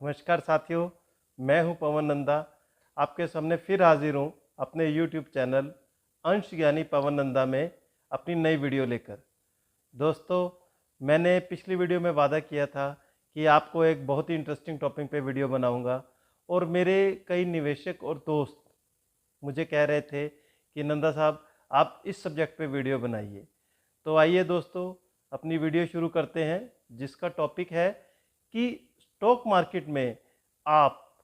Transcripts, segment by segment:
नमस्कार साथियों, मैं हूं पवन नंदा। आपके सामने फिर हाजिर हूं अपने YouTube चैनल अंश ज्ञानी पवन नंदा में अपनी नई वीडियो लेकर। दोस्तों, मैंने पिछली वीडियो में वादा किया था कि आपको एक बहुत ही इंटरेस्टिंग टॉपिक पे वीडियो बनाऊंगा और मेरे कई निवेशक और दोस्त मुझे कह रहे थे कि नंदा साहब आप इस सब्जेक्ट पे वीडियो बनाइए। तो आइए दोस्तों, अपनी वीडियो शुरू करते हैं, जिसका टॉपिक है कि स्टॉक मार्केट में आप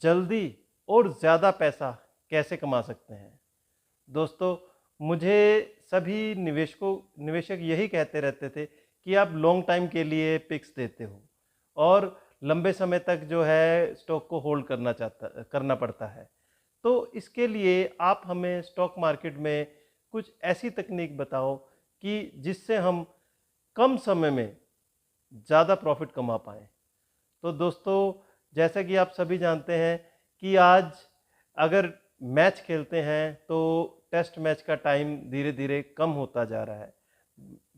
जल्दी और ज़्यादा पैसा कैसे कमा सकते हैं। दोस्तों, मुझे सभी निवेशक यही कहते रहते थे कि आप लॉन्ग टाइम के लिए पिक्स देते हो और लंबे समय तक जो है स्टॉक को होल्ड करना पड़ता है। तो इसके लिए आप हमें स्टॉक मार्केट में कुछ ऐसी तकनीक बताओ कि जिससे हम कम समय में ज़्यादा प्रॉफिट कमा पाएँ। तो दोस्तों, जैसा कि आप सभी जानते हैं कि आज अगर मैच खेलते हैं तो टेस्ट मैच का टाइम धीरे धीरे कम होता जा रहा है।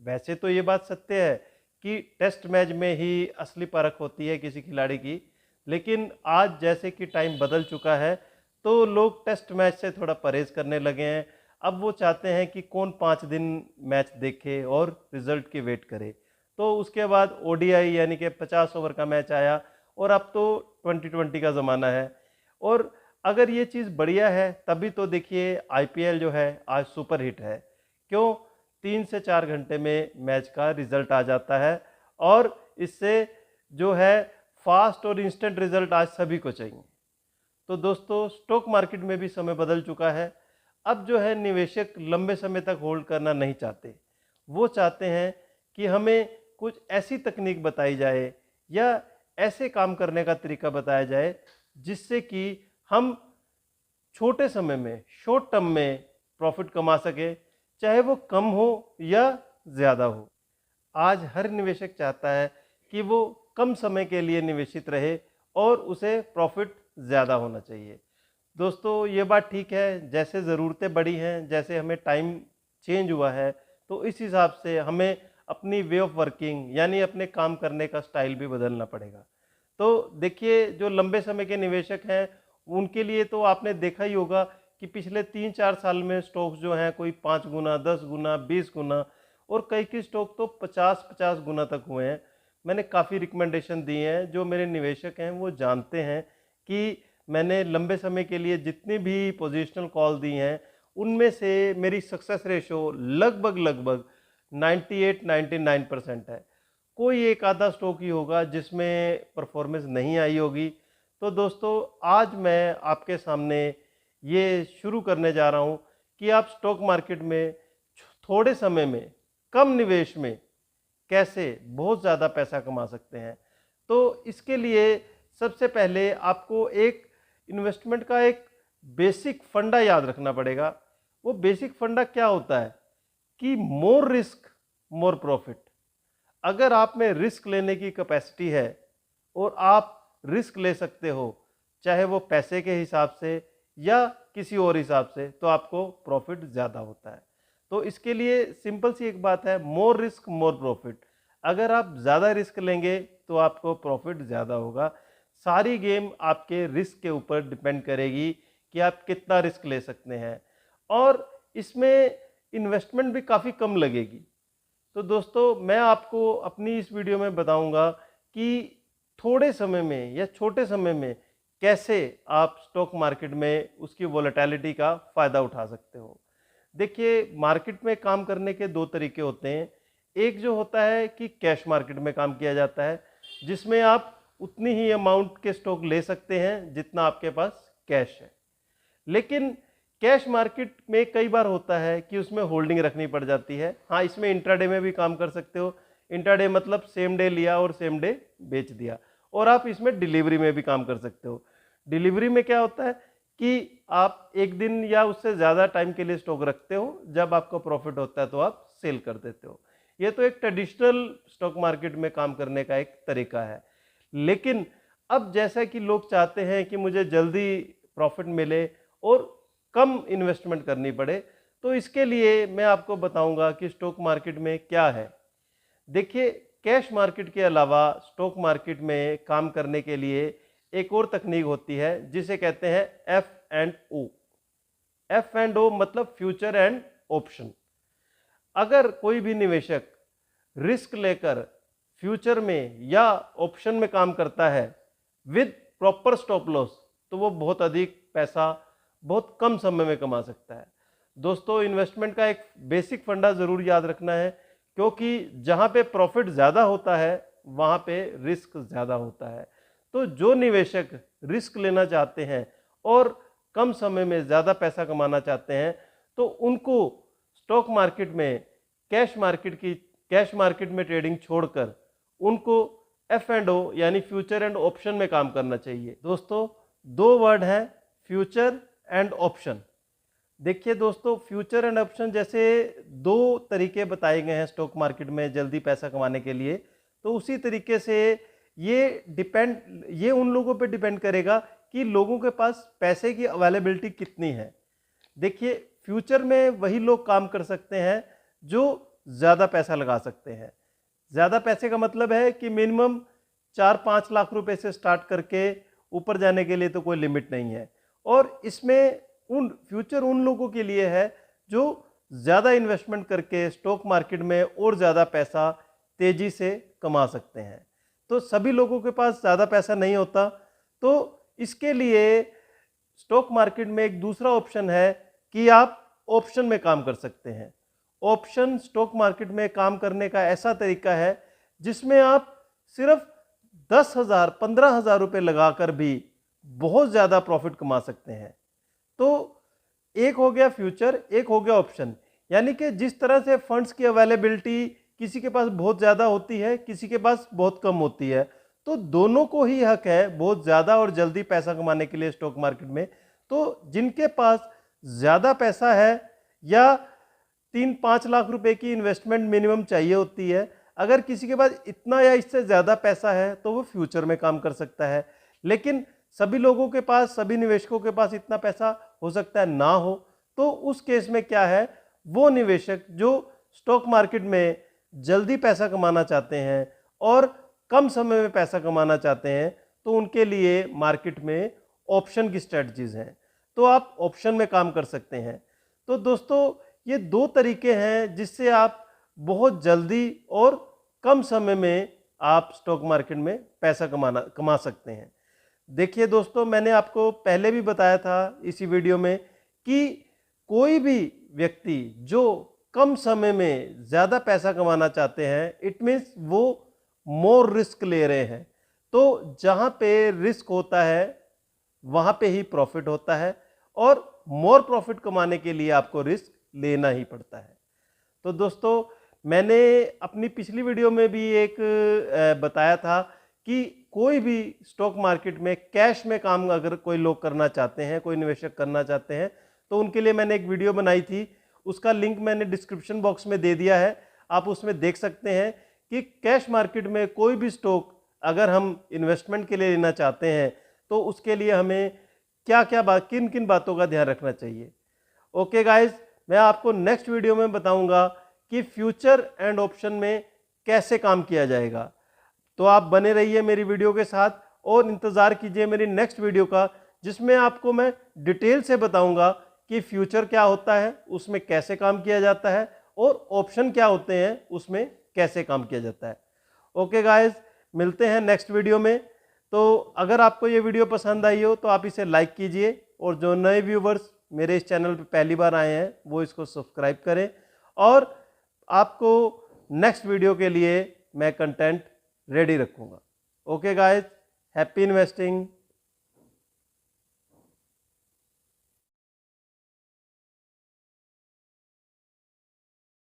वैसे तो ये बात सत्य है कि टेस्ट मैच में ही असली परख होती है किसी खिलाड़ी की, लेकिन आज जैसे कि टाइम बदल चुका है तो लोग टेस्ट मैच से थोड़ा परहेज करने लगे हैं। अब वो चाहते हैं कि कौन 5 दिन मैच देखे और रिजल्ट की वेट करे। तो उसके बाद ओडीआई यानी कि 50 ओवर का मैच आया और अब तो 2020 का ज़माना है। और अगर ये चीज़ बढ़िया है तभी तो देखिए आईपीएल जो है आज सुपर हिट है। क्यों? 3 से 4 घंटे में मैच का रिजल्ट आ जाता है और इससे जो है फास्ट और इंस्टेंट रिजल्ट आज सभी को चाहिए। तो दोस्तों, स्टॉक मार्केट में भी समय बदल चुका है। अब जो है निवेशक लंबे समय तक होल्ड करना नहीं चाहते। वो चाहते हैं कि हमें कुछ ऐसी तकनीक बताई जाए या ऐसे काम करने का तरीका बताया जाए जिससे कि हम छोटे समय में, शॉर्ट टर्म में प्रॉफिट कमा सके, चाहे वो कम हो या ज़्यादा हो। आज हर निवेशक चाहता है कि वो कम समय के लिए निवेशित रहे और उसे प्रॉफिट ज़्यादा होना चाहिए। दोस्तों, ये बात ठीक है, जैसे ज़रूरतें बढ़ी हैं, जैसे हमें टाइम चेंज हुआ है, तो इस हिसाब से हमें अपनी वे ऑफ वर्किंग यानी अपने काम करने का स्टाइल भी बदलना पड़ेगा। तो देखिए, जो लंबे समय के निवेशक हैं उनके लिए तो आपने देखा ही होगा कि पिछले 3-4 साल में स्टॉक्स जो हैं कोई 5 गुना, 10 गुना, 20 गुना और कई के स्टॉक तो 50-50 गुना तक हुए हैं। मैंने काफ़ी रिकमेंडेशन दी हैं, जो मेरे निवेशक हैं वो जानते हैं कि मैंने लंबे समय के लिए जितनी भी पोजिशनल कॉल दी हैं उनमें से मेरी सक्सेस रेशो लगभग 98-99% है। कोई एक आधा स्टॉक ही होगा जिसमें परफॉर्मेंस नहीं आई होगी। तो दोस्तों, आज मैं आपके सामने ये शुरू करने जा रहा हूँ कि आप स्टॉक मार्केट में थोड़े समय में, कम निवेश में कैसे बहुत ज़्यादा पैसा कमा सकते हैं। तो इसके लिए सबसे पहले आपको एक इन्वेस्टमेंट का एक बेसिक फंडा याद रखना पड़ेगा। वो बेसिक फंडा क्या होता है कि मोर रिस्क मोर प्रॉफिट। अगर आप में रिस्क लेने की कैपेसिटी है और आप रिस्क ले सकते हो, चाहे वो पैसे के हिसाब से या किसी और हिसाब से, तो आपको प्रॉफिट ज़्यादा होता है। तो इसके लिए सिंपल सी एक बात है, मोर रिस्क मोर प्रॉफिट। अगर आप ज़्यादा रिस्क लेंगे तो आपको प्रॉफिट ज़्यादा होगा। सारी गेम आपके रिस्क के ऊपर डिपेंड करेगी कि आप कितना रिस्क ले सकते हैं और इसमें इन्वेस्टमेंट भी काफ़ी कम लगेगी। तो दोस्तों, मैं आपको अपनी इस वीडियो में बताऊंगा कि थोड़े समय में या छोटे समय में कैसे आप स्टॉक मार्केट में उसकी वोलेटिलिटी का फ़ायदा उठा सकते हो। देखिए, मार्केट में काम करने के दो तरीके होते हैं। एक जो होता है कि कैश मार्केट में काम किया जाता है, जिसमें आप उतनी ही अमाउंट के स्टॉक ले सकते हैं जितना आपके पास कैश है। लेकिन कैश मार्केट में कई बार होता है कि उसमें होल्डिंग रखनी पड़ जाती है। हाँ, इसमें इंट्राडे में भी काम कर सकते हो। इंट्राडे मतलब सेम डे लिया और सेम डे बेच दिया। और आप इसमें डिलीवरी में भी काम कर सकते हो। डिलीवरी में क्या होता है कि आप एक दिन या उससे ज़्यादा टाइम के लिए स्टॉक रखते हो, जब आपको प्रॉफिट होता है तो आप सेल कर देते हो। ये तो एक ट्रेडिशनल स्टॉक मार्केट में काम करने का एक तरीका है। लेकिन अब जैसा कि लोग चाहते हैं कि मुझे जल्दी प्रॉफिट मिले और कम इन्वेस्टमेंट करनी पड़े, तो इसके लिए मैं आपको बताऊंगा कि स्टॉक मार्केट में क्या है। देखिए, कैश मार्केट के अलावा स्टॉक मार्केट में काम करने के लिए एक और तकनीक होती है जिसे कहते हैं F&O। F&O मतलब फ्यूचर एंड ऑप्शन। अगर कोई भी निवेशक रिस्क लेकर फ्यूचर में या ऑप्शन में काम करता है विद प्रॉपर स्टॉप लॉस, तो वो बहुत अधिक पैसा बहुत कम समय में कमा सकता है। दोस्तों, इन्वेस्टमेंट का एक बेसिक फंडा जरूर याद रखना है, क्योंकि जहां पे प्रॉफिट ज्यादा होता है वहां पे रिस्क ज्यादा होता है। तो जो निवेशक रिस्क लेना चाहते हैं और कम समय में ज्यादा पैसा कमाना चाहते हैं, तो उनको स्टॉक मार्केट में कैश मार्केट में ट्रेडिंग छोड़कर उनको F&O यानी फ्यूचर एंड ऑप्शन में काम करना चाहिए। दोस्तों, दो वर्ड हैं, फ्यूचर एंड ऑप्शन। देखिए दोस्तों, फ्यूचर एंड ऑप्शन जैसे दो तरीके बताए गए हैं स्टॉक मार्केट में जल्दी पैसा कमाने के लिए, तो उसी तरीके से ये उन लोगों पे डिपेंड करेगा कि लोगों के पास पैसे की अवेलेबिलिटी कितनी है। देखिए, फ्यूचर में वही लोग काम कर सकते हैं जो ज़्यादा पैसा लगा सकते हैं। ज़्यादा पैसे का मतलब है कि मिनिमम 4-5 लाख रुपए से स्टार्ट करके ऊपर जाने के लिए तो कोई लिमिट नहीं है। और इसमें फ्यूचर उन लोगों के लिए है जो ज़्यादा इन्वेस्टमेंट करके स्टॉक मार्केट में और ज़्यादा पैसा तेज़ी से कमा सकते हैं। तो सभी लोगों के पास ज़्यादा पैसा नहीं होता, तो इसके लिए स्टॉक मार्केट में एक दूसरा ऑप्शन है कि आप ऑप्शन में काम कर सकते हैं। ऑप्शन स्टॉक मार्केट में काम करने का ऐसा तरीका है जिसमें आप सिर्फ 10,000 15,000 रुपये लगाकर भी बहुत ज़्यादा प्रॉफिट कमा सकते हैं। तो एक हो गया फ्यूचर, एक हो गया ऑप्शन। यानी कि जिस तरह से फंड्स की अवेलेबिलिटी किसी के पास बहुत ज़्यादा होती है, किसी के पास बहुत कम होती है, तो दोनों को ही हक है बहुत ज़्यादा और जल्दी पैसा कमाने के लिए स्टॉक मार्केट में। तो जिनके पास ज़्यादा पैसा है या 3-5 लाख रुपए की इन्वेस्टमेंट मिनिमम चाहिए होती है, अगर किसी के पास इतना या इससे ज़्यादा पैसा है तो वो फ्यूचर में काम कर सकता है। लेकिन सभी लोगों के पास, सभी निवेशकों के पास इतना पैसा हो सकता है ना हो, तो उस केस में क्या है, वो निवेशक जो स्टॉक मार्केट में जल्दी पैसा कमाना चाहते हैं और कम समय में पैसा कमाना चाहते हैं, तो उनके लिए मार्केट में ऑप्शन की स्ट्रेटजीज हैं, तो आप ऑप्शन में काम कर सकते हैं। तो दोस्तों, ये दो तरीके हैं जिससे आप बहुत जल्दी और कम समय में आप स्टॉक मार्केट में पैसा कमा सकते हैं। देखिए दोस्तों, मैंने आपको पहले भी बताया था इसी वीडियो में कि कोई भी व्यक्ति जो कम समय में ज़्यादा पैसा कमाना चाहते हैं, इट मीन्स वो मोर रिस्क ले रहे हैं। तो जहाँ पे रिस्क होता है वहाँ पे ही प्रॉफिट होता है, और मोर प्रॉफिट कमाने के लिए आपको रिस्क लेना ही पड़ता है। तो दोस्तों, मैंने अपनी पिछली वीडियो में भी एक बताया था कि कोई भी स्टॉक मार्केट में कैश में काम अगर कोई लोग करना चाहते हैं, कोई निवेशक करना चाहते हैं, तो उनके लिए मैंने एक वीडियो बनाई थी, उसका लिंक मैंने डिस्क्रिप्शन बॉक्स में दे दिया है। आप उसमें देख सकते हैं कि कैश मार्केट में कोई भी स्टॉक अगर हम इन्वेस्टमेंट के लिए लेना चाहते हैं तो उसके लिए हमें किन किन बातों का ध्यान रखना चाहिए। ओके गाइज, मैं आपको नेक्स्ट वीडियो में बताऊंगा कि फ्यूचर एंड ऑप्शन में कैसे काम किया जाएगा। तो आप बने रहिए मेरी वीडियो के साथ और इंतज़ार कीजिए मेरी नेक्स्ट वीडियो का, जिसमें आपको मैं डिटेल से बताऊंगा कि फ्यूचर क्या होता है, उसमें कैसे काम किया जाता है, और ऑप्शन क्या होते हैं, उसमें कैसे काम किया जाता है। ओके गाइज, मिलते हैं नेक्स्ट वीडियो में। तो अगर आपको ये वीडियो पसंद आई हो तो आप इसे लाइक कीजिए, और जो नए व्यूवर्स मेरे इस चैनल पर पहली बार आए हैं वो इसको सब्सक्राइब करें, और आपको नेक्स्ट वीडियो के लिए मैं कंटेंट रेडी रखूँगा। Okay guys, happy investing.